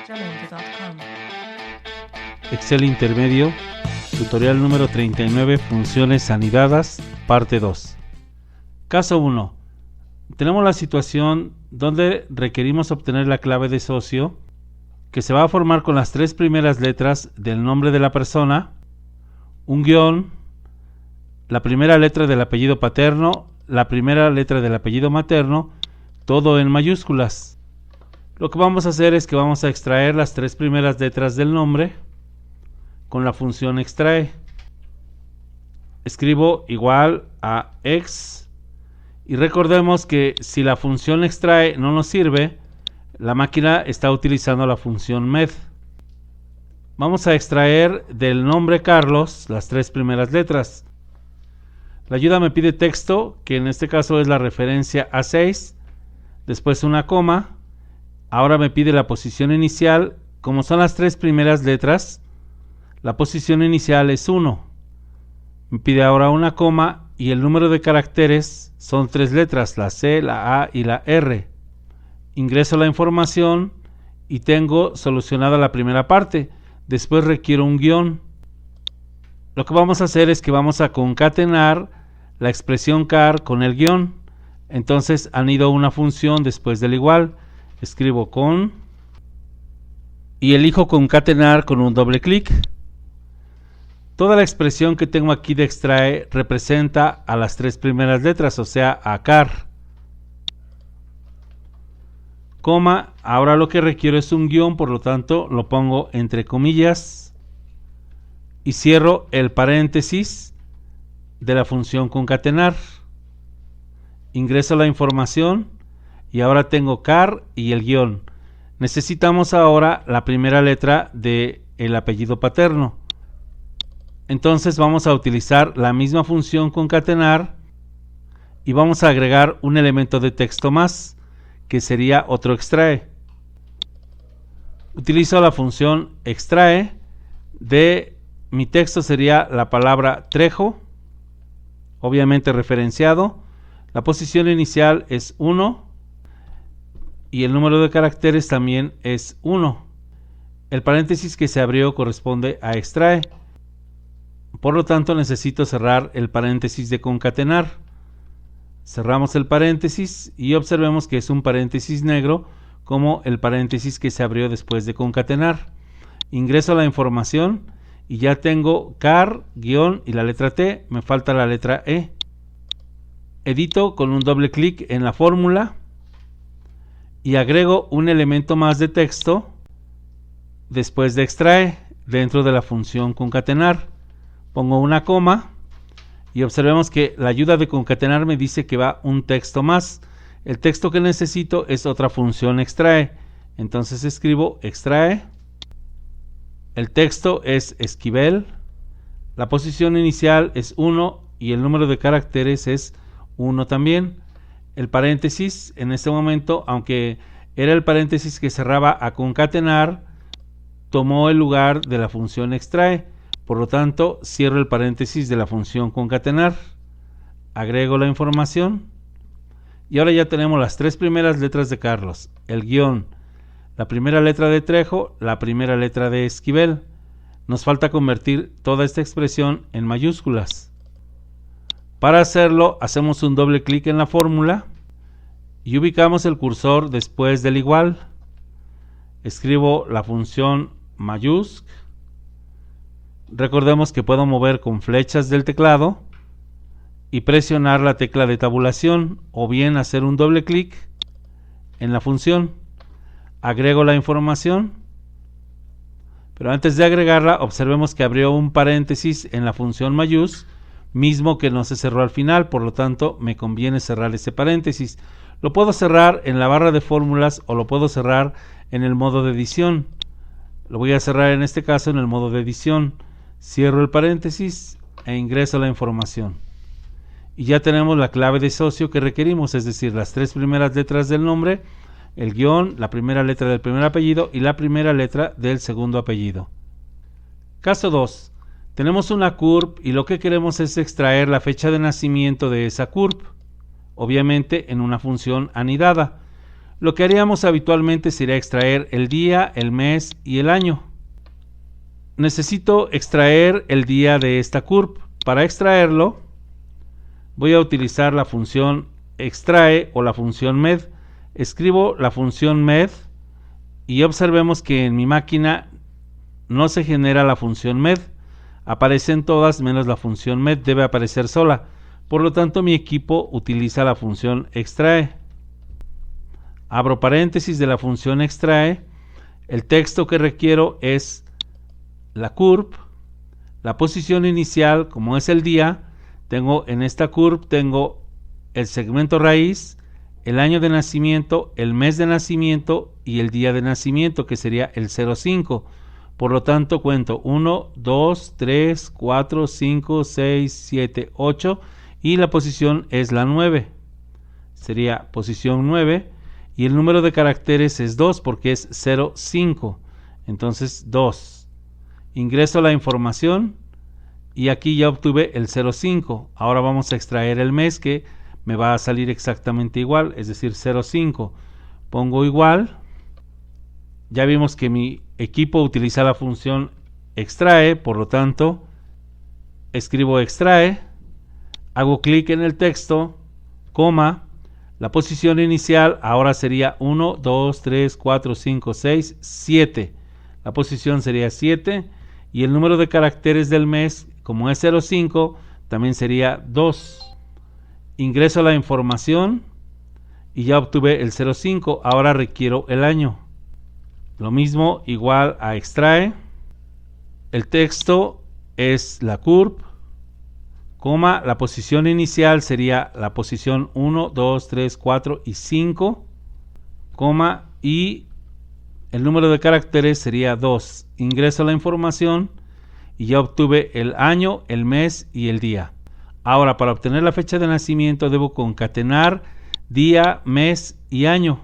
Jamendo.com. Excel intermedio, tutorial número 39, funciones anidadas, parte 2. Caso 1. Tenemos la situación donde requerimos obtener la clave de socio que se va a formar con las tres primeras letras del nombre de la persona, un guión, la primera letra del apellido paterno, la primera letra del apellido materno, todo en mayúsculas. Lo que vamos a hacer es que vamos a extraer las tres primeras letras del nombre con la función extrae. Escribo igual a ex y recordemos que si la función extrae no nos sirve, la máquina está utilizando la función med. Vamos a extraer del nombre Carlos las tres primeras letras. La ayuda me pide texto, que en este caso es la referencia A6, después una coma. Ahora me pide la posición inicial. Como son las tres primeras letras, la posición inicial es 1. Me pide ahora una coma y el número de caracteres son tres letras, la C, la A y la R. Ingreso la información y tengo solucionada la primera parte. Después requiero un guión. Lo que vamos a hacer es que vamos a concatenar la expresión car con el guión. Entonces anido una función después del igual. Escribo con y elijo concatenar con un doble clic. Toda la expresión que tengo aquí de extrae representa a las tres primeras letras, o sea, a car. Coma, ahora lo que requiero es un guión, por lo tanto lo pongo entre comillas y cierro el paréntesis de la función concatenar. Ingreso la información y ahora tengo car y el guión. Necesitamos ahora la primera letra del apellido paterno. Entonces vamos a utilizar la misma función concatenar y vamos a agregar un elemento de texto más, que sería otro extrae. Utilizo la función extrae. De mi texto sería la palabra Trejo, obviamente referenciado. La posición inicial es 1 y el número de caracteres también es 1. El paréntesis que se abrió corresponde a extrae. Por lo tanto necesito cerrar el paréntesis de concatenar. Cerramos el paréntesis y observemos que es un paréntesis negro como el paréntesis que se abrió después de concatenar. Ingreso la información y ya tengo car, guión y la letra T, me falta la letra E. Edito con un doble clic en la fórmula y agrego un elemento más de texto después de extrae dentro de la función concatenar. Pongo una coma y observemos que la ayuda de concatenar me dice que va un texto más. El texto que necesito es otra función extrae. Entonces escribo extrae. El texto es Esquivel. La posición inicial es 1 y el número de caracteres es 1 también. El paréntesis en este momento, aunque era el paréntesis que cerraba a concatenar, tomó el lugar de la función extrae. Por lo tanto, cierro el paréntesis de la función concatenar, agrego la información y ahora ya tenemos las tres primeras letras de Carlos, el guión, la primera letra de Trejo, la primera letra de Esquivel. Nos falta convertir toda esta expresión en mayúsculas. Para hacerlo, hacemos un doble clic en la fórmula y ubicamos el cursor después del igual. Escribo la función mayúsc. Recordemos que puedo mover con flechas del teclado y presionar la tecla de tabulación o bien hacer un doble clic en la función. Agrego la información, pero antes de agregarla observemos que abrió un paréntesis en la función mayús, mismo que no se cerró al final, por lo tanto me conviene cerrar ese paréntesis. Lo puedo cerrar en la barra de fórmulas o lo puedo cerrar en el modo de edición. Lo voy a cerrar en este caso en el modo de edición. Cierro el paréntesis e ingreso la información. Y ya tenemos la clave de socio que requerimos, es decir, las tres primeras letras del nombre, el guión, la primera letra del primer apellido y la primera letra del segundo apellido. Caso 2. Tenemos una CURP y lo que queremos es extraer la fecha de nacimiento de esa CURP, obviamente en una función anidada. Lo que haríamos habitualmente sería extraer el día, el mes y el año. Necesito extraer el día de esta curve. Para extraerlo, voy a utilizar la función extrae o la función med. Escribo la función med y observemos que en mi máquina no se genera la función med. Aparecen todas menos la función med, debe aparecer sola. Por lo tanto, mi equipo utiliza la función extrae. Abro paréntesis de la función extrae. El texto que requiero es la curve. La posición inicial, como es el día, tengo en esta curve tengo el segmento raíz, el año de nacimiento, el mes de nacimiento y el día de nacimiento, que sería el 05. Por lo tanto, cuento 1, 2, 3, 4, 5, 6, 7, 8 y la posición es la 9. Sería posición 9 y el número de caracteres es 2 porque es 05. Entonces 2. Ingreso la información y aquí ya obtuve el 05. Ahora vamos a extraer el mes que me va a salir exactamente igual, es decir 05. Pongo igual. Ya vimos que mi equipo utiliza la función extrae, por lo tanto escribo extrae, hago clic en el texto, coma, la posición inicial ahora sería 1, 2, 3, 4, 5, 6, 7. La posición sería 7 y el número de caracteres del mes, como es 05, también sería 2. Ingreso la información y ya obtuve el 05. Ahora requiero el año. Lo mismo, igual a extrae. El texto es la curve, coma, la posición inicial sería la posición 1, 2, 3, 4 y 5, coma, y el número de caracteres sería 2. Ingreso la información y ya obtuve el año, el mes y el día. Ahora, para obtener la fecha de nacimiento debo concatenar día, mes y año.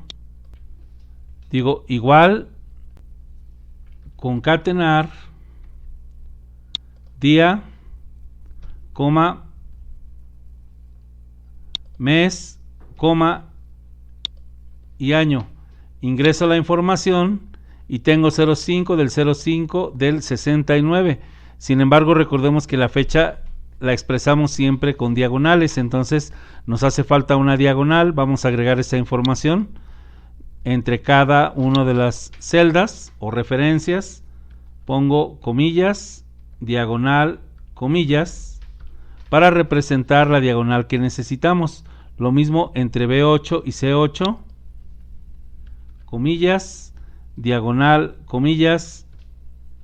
Digo igual, concatenar día, coma, mes, coma y año. Ingreso la información y tengo 05 del 05 del 69. Sin embargo, recordemos que la fecha la expresamos siempre con diagonales, entonces nos hace falta una diagonal. Vamos a agregar esa información entre cada una de las celdas o referencias. Pongo comillas, diagonal, comillas, para representar la diagonal que necesitamos. Lo mismo entre B8 y C8, comillas, diagonal, comillas,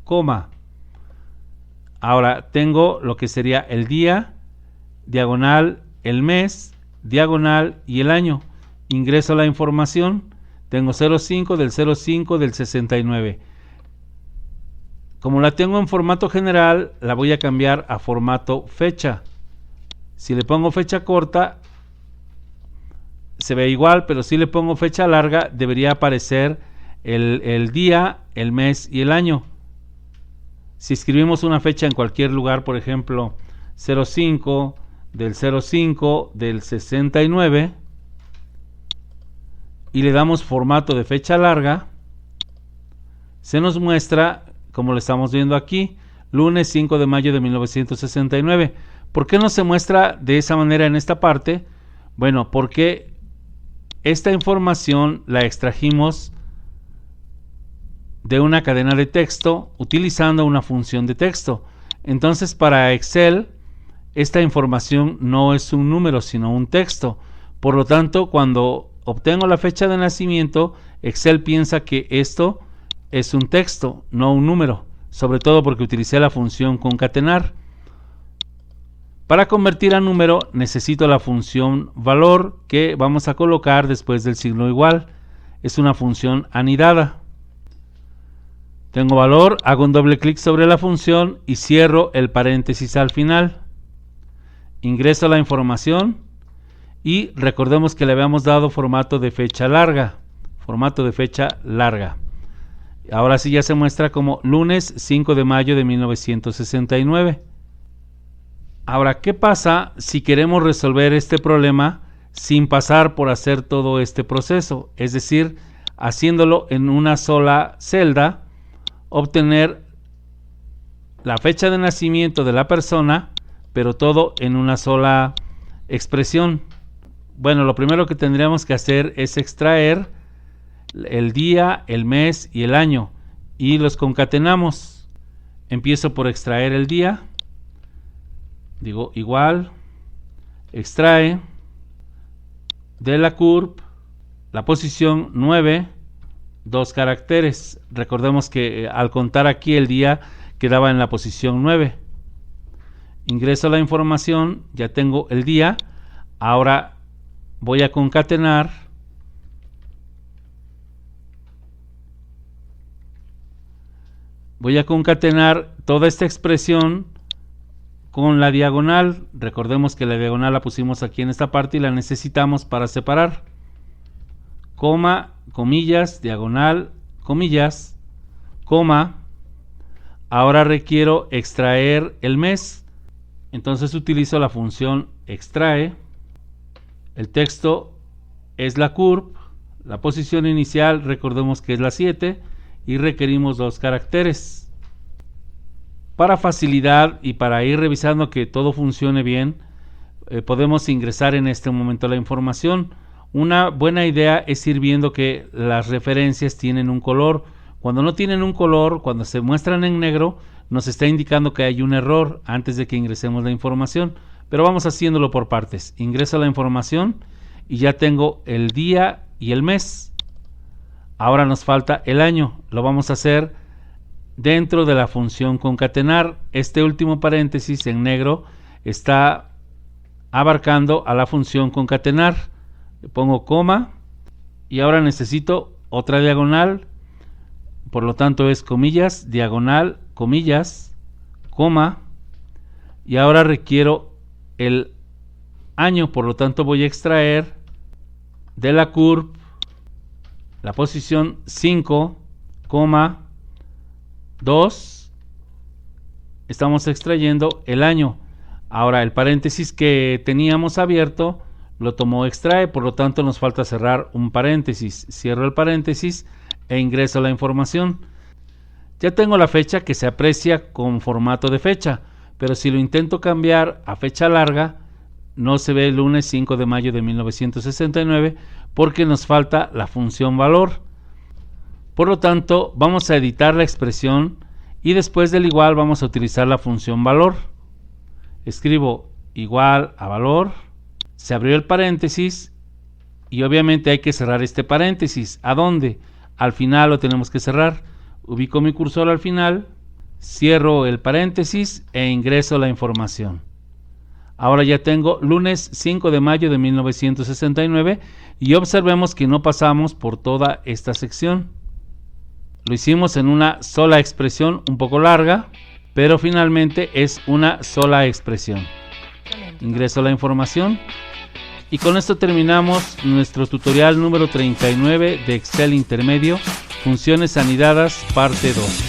coma. Ahora tengo lo que sería el día, diagonal, el mes, diagonal y el año. Ingreso la información. Tengo 05 del 05 del 69. Como la tengo en formato general, la voy a cambiar a formato fecha. Si le pongo fecha corta, se ve igual, pero si le pongo fecha larga, debería aparecer el día, el mes y el año. Si escribimos una fecha en cualquier lugar, por ejemplo, 05 del 05 del 69, y le damos formato de fecha larga, se nos muestra, como lo estamos viendo aquí, lunes 5 de mayo de 1969. ¿Por qué no se muestra de esa manera en esta parte? Bueno, porque esta información la extrajimos de una cadena de texto utilizando una función de texto. Entonces, para Excel, esta información no es un número, sino un texto. Por lo tanto, cuando obtengo la fecha de nacimiento, Excel piensa que esto es un texto, no un número, sobre todo porque utilicé la función concatenar. Para convertir a número necesito la función valor, que vamos a colocar después del signo igual. Es una función anidada. Tengo valor, hago un doble clic sobre la función y cierro el paréntesis al final. Ingreso la información y recordemos que le habíamos dado formato de fecha larga. Formato de fecha larga. Ahora sí ya se muestra como lunes 5 de mayo de 1969. Ahora, ¿qué pasa si queremos resolver este problema sin pasar por hacer todo este proceso, es decir, haciéndolo en una sola celda, obtener la fecha de nacimiento de la persona, pero todo en una sola expresión. Bueno, lo primero que tendríamos que hacer es extraer el día, el mes y el año y los concatenamos. Empiezo por extraer el día, digo igual, extrae de la curv la posición 9, 2 caracteres. Recordemos que al contar aquí el día quedaba en la posición 9. Ingreso la información, ya tengo el día. Ahora voy a concatenar toda esta expresión con la diagonal. Recordemos que la diagonal la pusimos aquí en esta parte y la necesitamos para separar. Coma, comillas, diagonal, comillas, coma. Ahora requiero extraer el mes. Entonces utilizo la función extrae. El texto es la curv. La posición inicial recordemos que es la 7 y requerimos 2 caracteres. Para facilidad y para ir revisando que todo funcione bien, podemos ingresar en este momento la información. Una buena idea es ir viendo que las referencias tienen un color. Cuando no tienen un color, cuando se muestran en negro, nos está indicando que hay un error antes de que ingresemos la información. Pero vamos haciéndolo por partes. Ingreso la información y ya tengo el día y el mes. Ahora nos falta el año. Lo vamos a hacer dentro de la función concatenar. Este último paréntesis en negro está abarcando a la función concatenar. Le pongo coma y ahora necesito otra diagonal, por lo tanto es comillas, diagonal, comillas, coma, y ahora requiero el año, por lo tanto voy a extraer de la curv la posición 5, 2, estamos extrayendo el año. Ahora el paréntesis que teníamos abierto lo tomó extrae, por lo tanto nos falta cerrar un paréntesis. Cierro el paréntesis e ingreso la información. Ya tengo la fecha que se aprecia con formato de fecha, pero si lo intento cambiar a fecha larga, no se ve el lunes 5 de mayo de 1969 porque nos falta la función valor. Por lo tanto, vamos a editar la expresión y después del igual vamos a utilizar la función valor. Escribo igual a valor. Se abrió el paréntesis y obviamente hay que cerrar este paréntesis. ¿A dónde? Al final lo tenemos que cerrar. Ubico mi cursor al final, cierro el paréntesis e ingreso la información. Ahora ya tengo lunes 5 de mayo de 1969 y observemos que no pasamos por toda esta sección. Lo hicimos en una sola expresión un poco larga, pero finalmente es una sola expresión. Ingreso la información y con esto terminamos nuestro tutorial número 39 de Excel intermedio, funciones anidadas, parte 2.